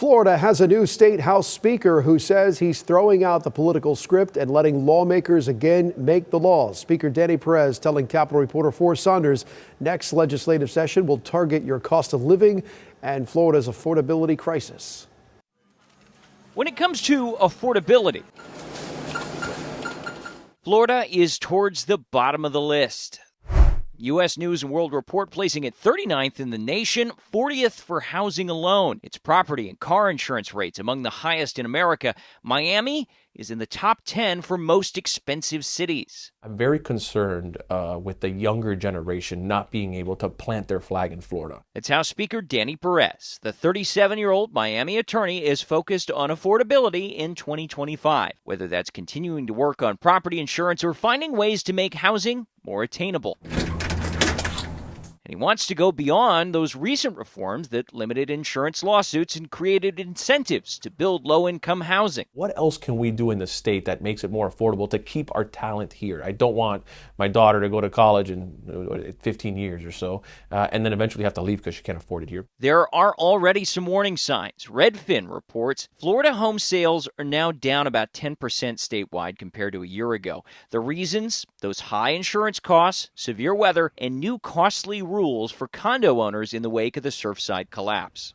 Florida has a new state House Speaker who says he's throwing out the political script and letting lawmakers again make the laws. Speaker Danny Perez telling Capitol reporter For Saunders next legislative session will target your cost of living and Florida's affordability crisis. When it comes to affordability, Florida is towards the bottom of the list. U.S. News & World Report placing it 39th in the nation, 40th for housing alone. Its property and car insurance rates among the highest in America. Miami is in the top 10 for most expensive cities. I'm very concerned with the younger generation not being able to plant their flag in Florida. It's House Speaker Danny Perez. The 37-year-old Miami attorney is focused on affordability in 2025, whether that's continuing to work on property insurance or finding ways to make housing more attainable. And he wants to go beyond those recent reforms that limited insurance lawsuits and created incentives to build low-income housing. What else can we do in the state that makes it more affordable to keep our talent here? I don't want my daughter to go to college in 15 years or so and then eventually have to leave because she can't afford it here. There are already some warning signs. Redfin reports Florida home sales are now down about 10% statewide compared to a year ago. The reasons? Those high insurance costs, severe weather, and new costly rules for condo owners in the wake of the Surfside collapse.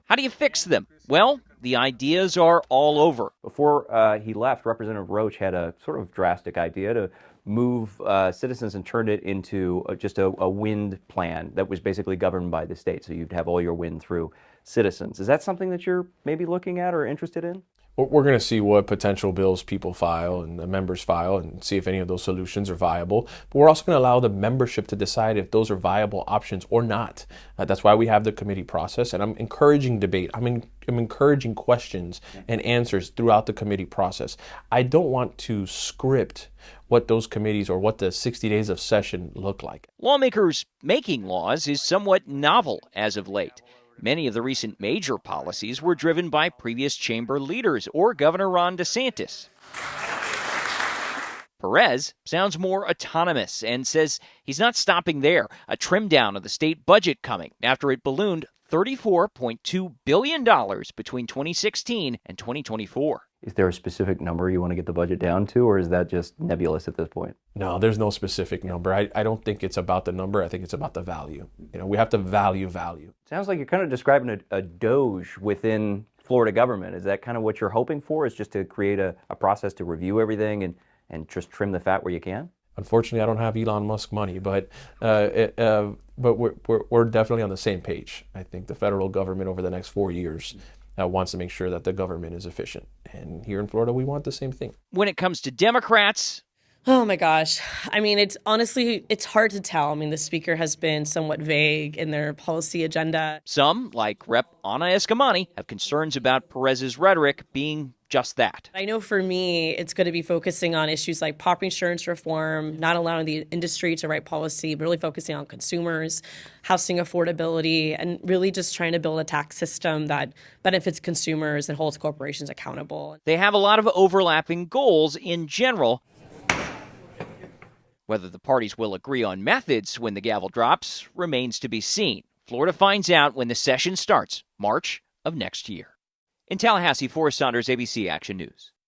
How do you fix them? Well, the ideas are all over. Before he left, Representative Roach had a sort of drastic idea to move citizens and turn it into just a wind plan that was basically governed by the state. So you'd have all your wind through citizens. Is that something that you're maybe looking at or interested in? We're going to see what potential bills people file and the members file and see if any of those solutions are viable. But we're also going to allow the membership to decide if those are viable options or not. That's why we have the committee process, and I'm encouraging debate. I'm encouraging questions and answers throughout the committee process. I don't want to script what those committees or what the 60 days of session look like. Lawmakers making laws is somewhat novel as of late. Many of the recent major policies were driven by previous chamber leaders or Governor Ron DeSantis. Perez sounds more autonomous and says he's not stopping there. A trim down of the state budget coming after it ballooned $34.2 billion between 2016 and 2024. Is there a specific number you want to get the budget down to, or is that just nebulous at this point? No, there's no specific number. I don't think it's about the number. I think it's about the value. We have to value. Sounds like you're kind of describing a doge within Florida government. Is that kind of what you're hoping for, is just to create a process to review everything and just trim the fat where you can? Unfortunately, I don't have Elon Musk money, but we're definitely on the same page. I think the federal government over the next 4 years wants to make sure that the government is efficient. And here in Florida, we want the same thing. When it comes to Democrats, oh my gosh. I mean, it's hard to tell. I mean, the speaker has been somewhat vague in their policy agenda. Some, like Rep. Anna Escamani, have concerns about Perez's rhetoric being just that. I know for me, it's going to be focusing on issues like property insurance reform, not allowing the industry to write policy, but really focusing on consumers, housing affordability, and really just trying to build a tax system that benefits consumers and holds corporations accountable. They have a lot of overlapping goals in general. Whether the parties will agree on methods when the gavel drops remains to be seen. Florida finds out when the session starts, March of next year. In Tallahassee, For Saunders, ABC Action News.